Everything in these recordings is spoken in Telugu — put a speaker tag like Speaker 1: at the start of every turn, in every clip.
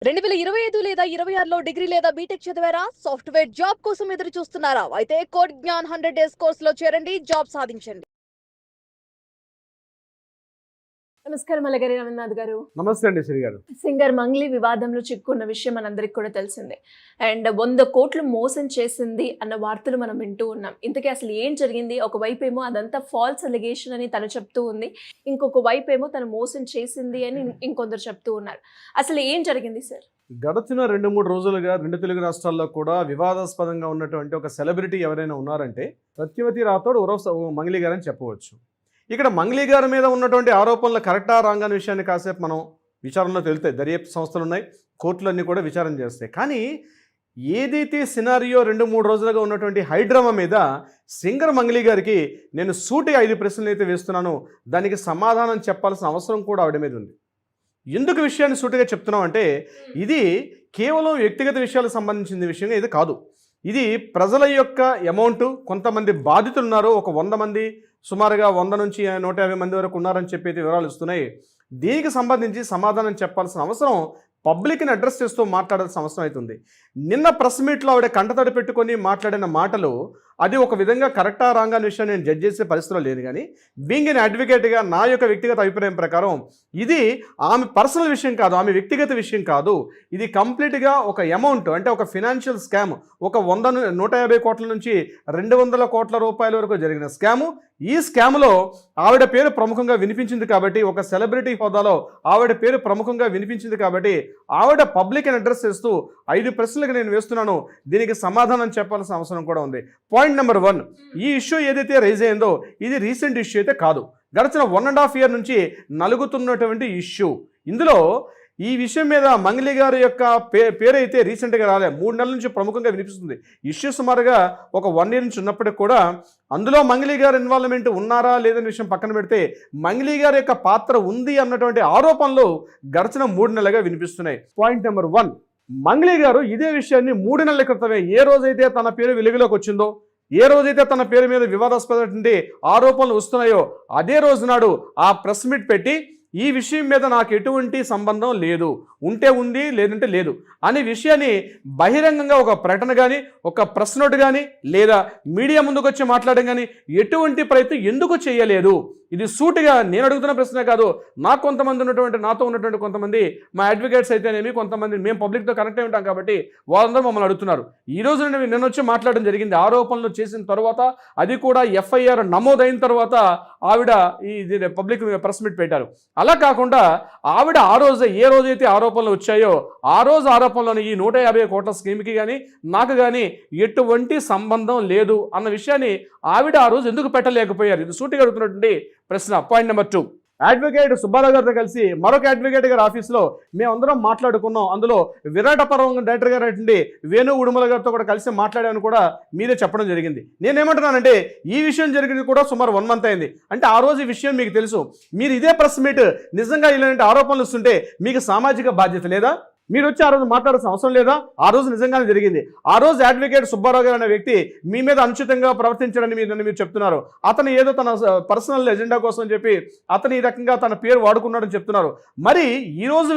Speaker 1: 2025 లేదా 26లో డిగ్రీ లేదా బీటెక్ చదివారా? సాఫ్ట్‌వేర్ జాబ్ కోసం ఎదురు చూస్తున్నారా? అయితే కోడ్ జ్ఞాన్ 100 డేస్ కోర్సులో చేరండి, జాబ్ సాధించండి. నమస్కారం అలగారి రవీంద్రనాథ్ గారు.
Speaker 2: నమస్తే అండి శ్రీ గారు.
Speaker 1: సింగర్ మంగ్లీ వివాదంలో చిక్కుకున్న విషయం మనందరికి కూడా తెలిసిందే. అండ్ 100 కోట్లు మోసం చేసింది అన్న వార్తలు మనం వింటూ ఉన్నాం. ఇంతకీ అసలు ఏం జరిగింది? ఒకవైపు ఏమో అదంతా ఫాల్స్ అలిగేషన్ అని తను చెప్తూ ఉంది, ఇంకొక వైపు ఏమో తను మోసం చేసింది అని ఇంకొందరు చెప్తూ ఉన్నారు. అసలు ఏం జరిగింది సార్?
Speaker 2: గడిచిన 2-3 రోజులుగా 2 తెలుగు రాష్ట్రాల్లో కూడా వివాదాస్పదంగా ఉన్నటువంటి ఒక సెలబ్రిటీ ఎవరైనా ఉన్నారంటే సత్యవతి రాథోడ్ ఉరఫ్ మంగ్లీ గారు అని చెప్పవచ్చు. ఇక్కడ మంగ్లీ గారి మీద ఉన్నటువంటి ఆరోపణలు కరెక్టా రాంగ్ అనే విషయాన్ని కాసేపు మనం విచారణలో తెలుస్తాయి. దర్యాప్తు సంస్థలు ఉన్నాయి, కోర్టులన్నీ కూడా విచారణ చేస్తాయి. కానీ ఏదైతే సినారియో 2-3 రోజులుగా ఉన్నటువంటి హైడ్రామా మీద సింగర్ మంగ్లీ గారికి నేను సూటిగా 5 ప్రశ్నలు అయితే వేస్తున్నాను, దానికి సమాధానం చెప్పాల్సిన అవసరం కూడా ఆవిడ మీద ఉంది. ఎందుకు విషయాన్ని సూటిగా చెప్తున్నాం అంటే ఇది కేవలం వ్యక్తిగత విషయాలకు సంబంధించిన విషయంగా ఇది కాదు. ఇది ప్రజల యొక్క అమౌంట్, కొంతమంది బాధితులు ఉన్నారు, ఒక 100 మంది సుమారుగా 100 నుంచి 150 మంది వరకు ఉన్నారని చెప్పి వివరాలు ఇస్తున్నాయి. దీనికి సంబంధించి సమాధానం చెప్పాల్సిన అవసరం, పబ్లిక్ని అడ్రస్ చేస్తూ మాట్లాడాల్సిన అవసరం అవుతుంది. నిన్న ప్రెస్ మీట్లో ఆవిడ కంటతడి పెట్టుకొని మాట్లాడిన మాటలు అది ఒక విధంగా కరెక్టా రాంగ్ అనే విషయం నేను జడ్జ్ చేసే పరిస్థితిలో లేదు. కానీ బీయింగ్ ఎన్ అడ్వకేట్గా నా యొక్క వ్యక్తిగత అభిప్రాయం ప్రకారం ఇది ఆమె పర్సనల్ విషయం కాదు, ఆమె వ్యక్తిగత విషయం కాదు. ఇది కంప్లీట్గా ఒక అమౌంట్, అంటే ఒక ఫినాన్షియల్ స్కామ్. ఒక 150 కోట్ల నుంచి 200 కోట్ల రూపాయల వరకు జరిగిన స్కాము. ఈ స్కామ్లో ఆవిడ పేరు ప్రముఖంగా వినిపించింది కాబట్టి, ఒక సెలబ్రిటీ హోదాలో ఆవిడ పేరు ప్రముఖంగా వినిపించింది కాబట్టి ఆవిడ పబ్లిక్ని అడ్రస్ చేస్తూ 5 ప్రశ్నలకు నేను వేస్తున్నాను, దీనికి సమాధానం చెప్పాల్సిన అవసరం కూడా ఉంది. పాయింట్ నెంబర్ 1, ఈ ఇష్యూ ఏదైతే రైజ్ అయిందో ఇది రీసెంట్ ఇష్యూ అయితే కాదు. గడిచిన 1.5 ఇయర్ నుంచి నలుగుతున్నటువంటి ఇష్యూ. ఇందులో ఈ విషయం మీద మంగ్లీ గారి యొక్క పేరు అయితే రీసెంట్గా రాలే, 3 నెలల నుంచి ప్రముఖంగా వినిపిస్తుంది. ఇష్యూ సుమారుగా ఒక 1 ఇయర్ నుంచి ఉన్నప్పటికి కూడా అందులో మంగ్లీ గారు ఇన్వాల్వ్మెంట్ ఉన్నారా లేదనే విషయం పక్కన పెడితే మంగ్లీ గారి యొక్క పాత్ర ఉంది అన్నటువంటి ఆరోపణలు గడిచిన 3 నెలలుగా వినిపిస్తున్నాయి. పాయింట్ నెంబర్ 1, మంగ్లీ గారు ఇదే విషయాన్ని 3 నెలల క్రితమే, ఏ రోజైతే తన పేరు వెలుగులోకి వచ్చిందో, ఏ రోజైతే తన పేరు మీద వివాదాస్పదమైనటువంటి ఆరోపణలు వస్తున్నాయో అదే రోజు నాడు ఆ ప్రెస్ మీట్ పెట్టి ఈ విషయం మీద నాకు ఎటువంటి సంబంధం లేదు, ఉంటే ఉంది లేదంటే లేదు అనే విషయాన్ని బహిరంగంగా ఒక ప్రకటన కానీ, ఒక ప్రెస్ నోట్ కానీ, లేదా మీడియా ముందుకు వచ్చి మాట్లాడడం కానీ ఎటువంటి ప్రయత్నం ఎందుకు చేయలేదు? ఇది సూటిగా నేను అడుగుతున్న ప్రశ్నే కాదు, నాతో ఉన్నటువంటి కొంతమంది మా అడ్వకేట్స్ అయితేనేమి, కొంతమంది మేము పబ్లిక్తో కనెక్ట్ అయి ఉంటాం కాబట్టి వాళ్ళందరూ మమ్మల్ని అడుగుతున్నారు. ఈ రోజు నేను వచ్చి మాట్లాడడం జరిగింది. ఆరోపణలు చేసిన తర్వాత, అది కూడా ఎఫ్ఐఆర్ నమోదైన తర్వాత ఆవిడ ఈ పబ్లిక్ ప్రెస్ మీట్ పెట్టారు. అలా కాకుండా ఆవిడ ఆ రోజు ఏ రోజైతే ఆరోపణలు వచ్చాయో ఆ రోజు ఆరోపణలను ఈ 150 కోట్ల స్కీమ్కి కానీ నాకు కానీ ఎటువంటి సంబంధం లేదు అన్న విషయాన్ని ఆవిడ ఆ రోజు ఎందుకు పెట్టలేకపోయారు? ఇది సూటిగా అడుగుతున్నటువంటి ప్రశ్న. పాయింట్ నెంబర్ 2, అడ్వకేట్ సుబ్బారావు గారితో కలిసి మరొక అడ్వకేట్ గారి ఆఫీస్లో మేమందరం మాట్లాడుకున్నాం. అందులో విరాటపురం డైరెక్టర్ గారు అంటే వేణు ఉడుమల గారితో కూడా కలిసి మాట్లాడామని కూడా మీరే చెప్పడం జరిగింది. నేనేమంటున్నానంటే ఈ విషయం జరిగింది కూడా సుమారు 1 మంత్ అయింది. అంటే ఆ రోజు ఈ విషయం మీకు తెలుసు. మీరు ఇదే ప్రెస్ మీట్ నిజంగా ఇలాంటి ఆరోపణలు వస్తుంటే మీకు సామాజిక బాధ్యత లేదా? మీరు వచ్చి ఆ రోజు మాట్లాడాల్సిన అవసరం లేదా? ఆ రోజు నిజంగానే జరిగింది. ఆ రోజు అడ్వకేట్ సుబ్బారావు గారు అనే వ్యక్తి మీ మీద అనుచితంగా ప్రవర్తించడని మీరు చెప్తున్నారు. అతను ఏదో తన పర్సనల్ ఎజెండా కోసం చెప్పి అతను ఈ రకంగా తన పేరు వాడుకున్నాడని చెప్తున్నారు. మరి ఈ రోజు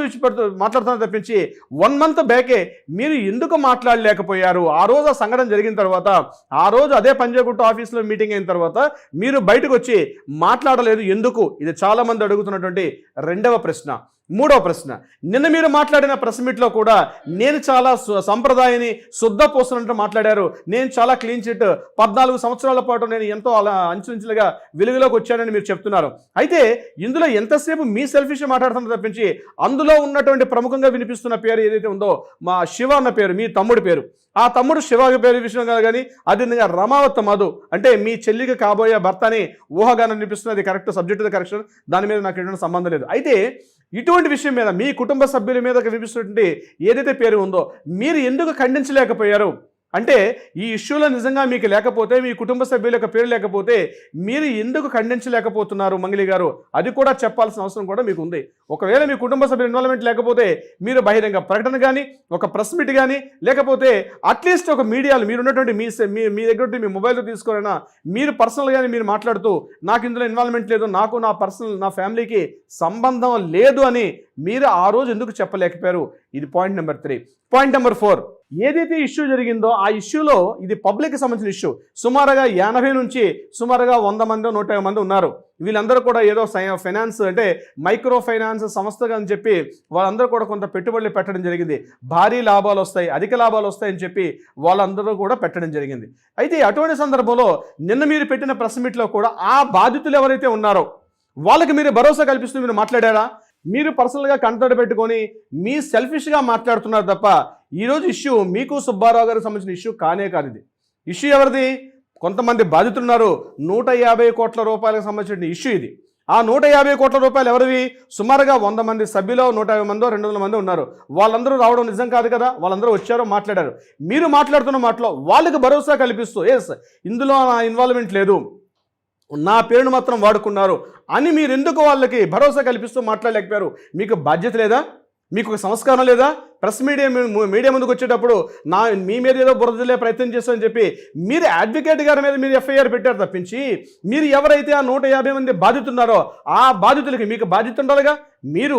Speaker 2: మాట్లాడుతున్నా తప్పించి 1 మంత్ బ్యాకే మీరు ఎందుకు మాట్లాడలేకపోయారు? ఆ రోజు ఆ సంఘటన జరిగిన తర్వాత, ఆ రోజు అదే పంజాగుట్ట ఆఫీస్లో మీటింగ్ అయిన తర్వాత మీరు బయటకు వచ్చి మాట్లాడలేదు ఎందుకు? ఇది చాలా మంది అడుగుతున్నటువంటి 2వ ప్రశ్న. 3వ ప్రశ్న, నిన్న మీరు మాట్లాడిన ప్రెస్ మీట్లో కూడా నేను చాలా సంప్రదాయాన్ని శుద్ధ పోస్తున్నట్టు మాట్లాడారు. నేను చాలా క్లీన్ చిట్, 14 సంవత్సరాల పాటు నేను ఎంతో అలా అంచులుగా వెలుగులోకి వచ్చానని మీరు చెప్తున్నారు. అయితే ఇందులో ఎంతసేపు మీ సెల్ఫిష్ మాట్లాడుతున్న తప్పించి అందులో ఉన్నటువంటి ప్రముఖంగా వినిపిస్తున్న పేరు ఏదైతే ఉందో మా శివ అన్న పేరు, మీ తమ్ముడి పేరు, ఆ తమ్ముడు శివ పేరు విషయం కాదు. కానీ అదేవిధంగా రమావత్ మధు అంటే మీ చెల్లికి కాబోయే భర్త అని ఊహగానే వినిపిస్తుంది. అది కరెక్ట్, సబ్జెక్ట్ కరెక్షన్, దాని మీద నాకు ఎటువంటి సంబంధం లేదు. అయితే ఇటువంటి విషయం మీద మీ కుటుంబ సభ్యుల మీద వినిపిస్తున్నటువంటి ఏదైతే పేరు ఉందో మీరు ఎందుకు ఖండించలేకపోయారు అంటే ఈ ఇష్యూలో నిజంగా మీకు లేకపోతే, మీ కుటుంబ సభ్యుల యొక్క పేరు లేకపోతే మీరు ఎందుకు ఖండించలేకపోతున్నారు మంగ్లీ గారు? అది కూడా చెప్పాల్సిన అవసరం కూడా మీకు ఉంది. ఒకవేళ మీ కుటుంబ సభ్యుల ఇన్వాల్వ్మెంట్ లేకపోతే మీరు బహిరంగ ప్రకటన కానీ, ఒక ప్రెస్ మీట్ కానీ, లేకపోతే అట్లీస్ట్ ఒక మీడియాలో మీరు ఉన్నటువంటి మీ దగ్గర మీ మొబైల్తో తీసుకోరైనా మీరు పర్సనల్గానే మీరు మాట్లాడుతూ నాకు ఇందులో ఇన్వాల్వ్మెంట్ లేదు, నాకు నా ఫ్యామిలీకి సంబంధం లేదు అని మీరు ఆ రోజు ఎందుకు చెప్పలేకపోయారు? ఇది పాయింట్ నెంబర్ 3. పాయింట్ నెంబర్ 4, ఏదైతే ఇష్యూ జరిగిందో ఆ ఇష్యూలో ఇది పబ్లిక్కి సంబంధించిన ఇష్యూ. సుమారుగా 80 నుంచి సుమారుగా 100 మంది 150 మంది ఉన్నారు. వీళ్ళందరూ కూడా ఏదో ఫైనాన్స్ అంటే మైక్రో ఫైనాన్స్ సంస్థగా అని చెప్పి వాళ్ళందరూ కూడా కొంత పెట్టుబడులు పెట్టడం జరిగింది. భారీ లాభాలు వస్తాయి, అధిక లాభాలు వస్తాయని చెప్పి వాళ్ళందరూ కూడా పెట్టడం జరిగింది. అయితే అటువంటి సందర్భంలో నిన్న మీరు పెట్టిన ప్రెస్ మీట్లో కూడా ఆ బాధితులు ఎవరైతే ఉన్నారో వాళ్ళకి మీరు భరోసా కల్పిస్తూ మీరు మాట్లాడారా? మీరు పర్సనల్గా కంటెంట్ పెట్టుకొని మీ సెల్ఫిష్గా మాట్లాడుతున్నారు తప్ప ఈరోజు ఇష్యూ మీకు సుబ్బారావు గారికి సంబంధించిన ఇష్యూ కానే కాదు. ఇది ఇష్యూ ఎవరిది? కొంతమంది బాధితులు ఉన్నారు. 150 కోట్ల రూపాయలకు సంబంధించిన ఇష్యూ ఇది. ఆ 150 కోట్ల రూపాయలు ఎవరివి? సుమారుగా 100 మంది సభ్యులు 150 మందో 200 మంది ఉన్నారు. వాళ్ళందరూ రావడం నిజం కాదు కదా, వాళ్ళందరూ వచ్చారు, మాట్లాడారు. మీరు మాట్లాడుతున్న మాటలో వాళ్ళకి భరోసా కల్పిస్తూ ఎస్ ఇందులో నా ఇన్వాల్వ్మెంట్ లేదు, నా పేరును మాత్రం వాడుకున్నారు అని మీరు ఎందుకు వాళ్ళకి భరోసా కల్పిస్తూ మాట్లాడలేకపోయారు? మీకు బాధ్యత లేదా? మీకు ఒక సంస్కారం లేదా? ప్రెస్ మీడియా ముందుకు వచ్చేటప్పుడు మీ మీద ఏదో బురదలే ప్రయత్నం చేస్తామని చెప్పి మీరు అడ్వకేట్ గారి మీద మీరు ఎఫ్ఐఆర్ పెట్టారు తప్పించి మీరు ఎవరైతే ఆ 150 మంది బాధితున్నారో ఆ బాధితులకి మీకు బాధ్యత ఉండాలిగా. మీరు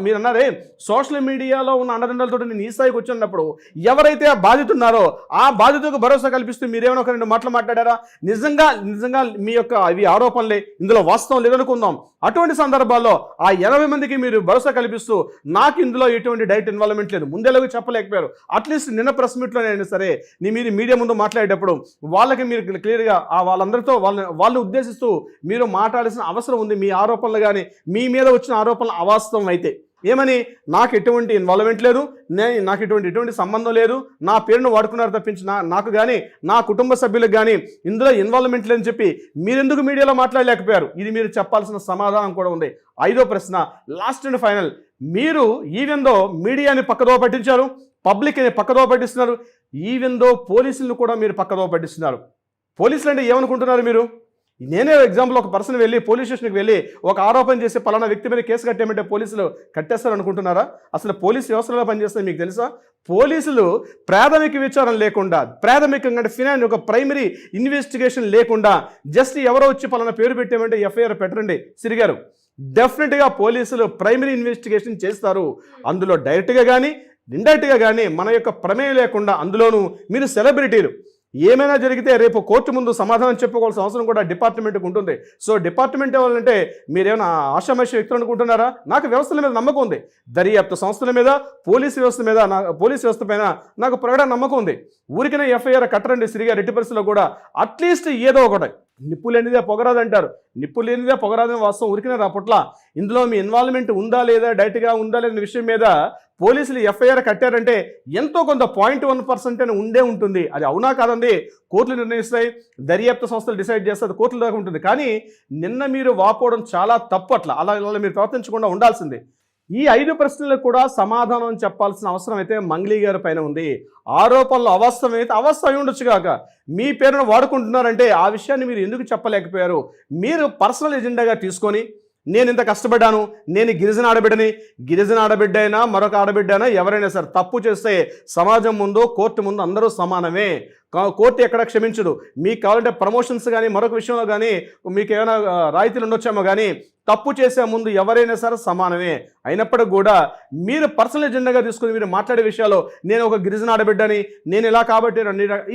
Speaker 2: మీరు అన్నారే సోషల్ మీడియాలో ఉన్న అండదండలతో నేను ఈ స్థాయికి వచ్చినప్పుడు ఎవరైతే ఆ బాధితున్నారో ఆ బాధితులకు భరోసా కల్పిస్తూ మీరేమైనా ఒక 2 మాటలు మాట్లాడారా? నిజంగా మీ యొక్క అవి ఆరోపణలే, ఇందులో వాస్తవం లేదనుకుందాం. అటువంటి సందర్భాల్లో ఆ 80 మందికి మీరు భరోసా కల్పిస్తూ నాకు ఇందులో ఎటువంటి డైరెక్ట్ ఇన్వాల్వ్మెంట్ లేదు ముందేలాగా చెప్పలేకపోయారు. అట్లీస్ట్ నిన్న ప్రెస్ మీట్లోనైనా సరే మీరు మీడియా ముందు మాట్లాడేటప్పుడు వాళ్ళకి మీరు క్లియర్గా వాళ్ళందరితో వాళ్ళని ఉద్దేశిస్తూ మీరు మాట్లాడాల్సిన అవసరం ఉంది. మీ ఆరోపణలు కానీ మీ మీద వచ్చిన ఆరోపణలు అవాస్తవం అయితే ఏమని, నాకు ఎటువంటి ఇన్వాల్వ్మెంట్ లేదు, నాకు ఎటువంటి సంబంధం లేదు, నా పేరును వాడుకున్నారు తప్పించి నాకు కానీ నా కుటుంబ సభ్యులకు కానీ ఇందులో ఇన్వాల్వ్మెంట్ లేదని చెప్పి మీరెందుకు మీడియాలో మాట్లాడలేకపోయారు? ఇది మీరు చెప్పాల్సిన సమాధానం కూడా ఉంది. 5వ ప్రశ్న, లాస్ట్ అండ్ ఫైనల్. మీరు ఈవెన్ దో మీడియాని పక్కదోవ పట్టించారు, పబ్లిక్ని పక్కదోవ పట్టిస్తున్నారు, ఈవెన్ దో పోలీసులను కూడా మీరు పక్కదోవ పట్టిస్తున్నారు. పోలీసులు అంటే ఏమనుకుంటున్నారు మీరు? నేనే ఎగ్జాంపుల్, ఒక పర్సన్ వెళ్ళి పోలీస్ స్టేషన్కి వెళ్ళి ఒక ఆరోపణ చేసి పలానా వ్యక్తి మీద కేసు కట్టేమంటే పోలీసులు కట్టేస్తారు అనుకుంటున్నారా? అసలు పోలీసు వ్యవస్థలో పనిచేస్తాయి మీకు తెలుసా? పోలీసులు ప్రాథమిక విచారణ లేకుండా, ప్రాథమికంగా అంటే ఒక ప్రైమరీ ఇన్వెస్టిగేషన్ లేకుండా జస్ట్ ఎవరో వచ్చి పలానా పేరు పెట్టామంటే ఎఫ్ఐఆర్ పెట్టరండి సిరిగారు. డెఫినెట్గా పోలీసులు ప్రైమరీ ఇన్వెస్టిగేషన్ చేస్తారు. అందులో డైరెక్ట్గా కానీ ఇండైరెక్ట్గా కానీ మన యొక్క ప్రమేయం లేకుండా, అందులోనూ మీరు సెలబ్రిటీలు, ఏమైనా జరిగితే రేపు కోర్టు ముందు సమాధానం చెప్పుకోవాల్సిన అవసరం కూడా డిపార్ట్మెంట్కి ఉంటుంది. సో డిపార్ట్మెంట్ ఎవరంటే మీరేమైనా ఆషామాషి వ్యక్తులు అనుకుంటున్నారా? నాకు వ్యవస్థల మీద నమ్మకం ఉంది, దర్యాప్తు సంస్థల మీద, పోలీసు వ్యవస్థ పైన నాకు ప్రగాఢ నమ్మకం ఉంది. ఊరికనే ఎఫ్ఐఆర్ కట్టరండి సిరిగా రెట్టి పరిస్థితిలో కూడా. అట్లీస్ట్ ఏదో ఒకటి, నిప్పు లేనిదే పొగరాదు అంటారు, నిప్పు లేనిదే పొగరాదని వాస్తవం ఊరికనే రాపట్ల. ఇందులో మీ ఇన్వాల్వ్మెంట్ ఉందా లేదా, డైరెక్ట్గా ఉందా లేదా విషయం మీద పోలీసులు ఎఫ్ఐఆర్ కట్టారంటే ఎంతో కొంత 0.1% అని ఉండే ఉంటుంది. అది అవునా కాదండి కోర్టులు నిర్ణయిస్తాయి, దర్యాప్తు సంస్థలు డిసైడ్ చేస్తే అది కోర్టుల దాకా ఉంటుంది. కానీ నిన్న మీరు వాపోవడం చాలా తప్పు. అలా మీరు ప్రవర్తించకుండా ఉండాల్సిందే. ఈ 5 ప్రశ్నలకు కూడా సమాధానం చెప్పాల్సిన అవసరం అయితే మంగ్లీ గారి పైన ఉంది. ఆరోపణలు అవాస్తవమైతే అవాస్తవం ఉండొచ్చు కాక మీ పేరును వాడుకుంటున్నారంటే ఆ విషయాన్ని మీరు ఎందుకు చెప్పలేకపోయారు? మీరు పర్సనల్ ఎజెండాగా తీసుకొని నేను ఇంత కష్టపడ్డాను, నేను గిరిజన ఆడబిడ్డ అయినా మరొక ఆడబిడ్డ అయినా ఎవరైనా సరే తప్పు చేస్తే సమాజం ముందు కోర్టు ముందు అందరూ సమానమే. కోర్టు ఎక్కడ క్షమించదు. మీకు కావాలంటే ప్రమోషన్స్ కానీ మరొక విషయంలో కానీ మీకు ఏమైనా రాయితీలు ఉండొచ్చేమో కానీ తప్పు చేసే ముందు ఎవరైనా సరే సమానమే. అయినప్పటికీ కూడా మీరు పర్సనల్ ఎజెండాగా తీసుకుని మీరు మాట్లాడే విషయాల్లో నేను ఒక గిరిజన ఆడబిడ్డని, నేను ఇలా కాబట్టి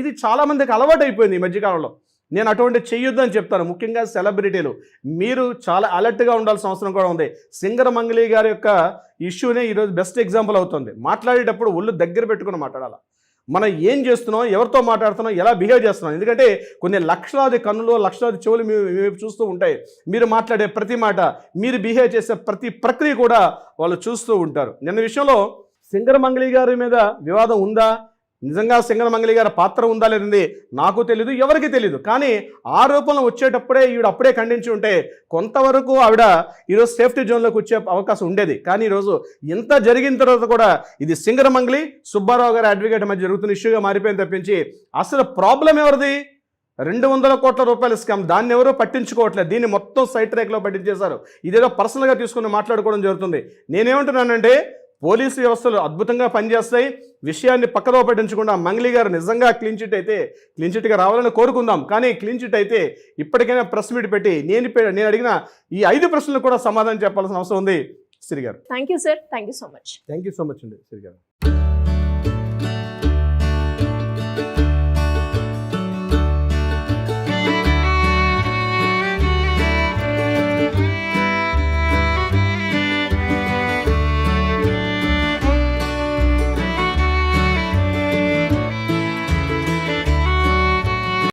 Speaker 2: ఇది చాలామందికి అలవాటు అయిపోయింది ఈ మధ్యకాలంలో. నేను అటువంటి చెయ్యొద్దు అని చెప్తాను. ముఖ్యంగా సెలబ్రిటీలు మీరు చాలా అలర్ట్గా ఉండాల్సిన అవసరం కూడా ఉంది. సింగర్ మంగ్లీ గారి యొక్క ఇష్యూనే ఈరోజు బెస్ట్ ఎగ్జాంపుల్ అవుతుంది. మాట్లాడేటప్పుడు ఒళ్ళు దగ్గర పెట్టుకుని మాట్లాడాలి. మనం ఏం చేస్తున్నాం, ఎవరితో మాట్లాడుతున్నాం, ఎలా బిహేవ్ చేస్తున్నాం. ఎందుకంటే కొన్ని లక్షలాది కన్నులు, లక్షలాది చెవులు మీ వైపు చూస్తూ ఉంటాయి. మీరు మాట్లాడే ప్రతి మాట, మీరు బిహేవ్ చేసే ప్రతి ప్రక్రియ కూడా వాళ్ళు చూస్తూ ఉంటారు. నిన్న విషయంలో సింగర్ మంగ్లీ గారి మీద వివాదం ఉందా, నిజంగా సింగనమంగళి గారి పాత్ర ఉందా లేదండి నాకు తెలీదు, ఎవరికి తెలీదు. కానీ ఆరోపణలు వచ్చేటప్పుడే ఈవిడ అప్పుడే ఖండించి ఉంటే కొంతవరకు ఆవిడ ఈరోజు సేఫ్టీ జోన్లోకి వచ్చే అవకాశం ఉండేది. కానీ ఈరోజు ఇంత జరిగిన తర్వాత కూడా ఇది సింగనమంగళి సుబ్బారావు గారి అడ్వకేట్ మధ్య జరుగుతున్న ఇష్యూగా మారిపోయింది తప్పించి అసలు ప్రాబ్లం ఎవరిది? 200 కోట్ల రూపాయల స్కామ్, దాన్ని ఎవరో పట్టించుకోవట్లేదు. దీన్ని మొత్తం సైట్ రేక్లో పట్టించేశారు. ఇదేదో పర్సనల్గా తీసుకుని మాట్లాడుకోవడం జరుగుతుంది. నేనేమంటున్నానంటే పోలీసు వ్యవస్థలు అద్భుతంగా పనిచేస్తాయి. విషయాన్ని పక్కదో పట్టించకుండా మంగళి గారు నిజంగా క్లీన్ చిట్ అయితే క్లీన్ చిట్గా రావాలని కోరుకుందాం. కానీ క్లీన్ చిట్ అయితే ఇప్పటికైనా ప్రెస్ మీట్ పెట్టి నేను అడిగిన ఈ 5 ప్రశ్నలు కూడా సమాధానం చెప్పాల్సిన అవసరం ఉంది. సిరి గారు
Speaker 1: thank you sir, thank you so much.
Speaker 2: Thank you so much అండి సిరి గారు.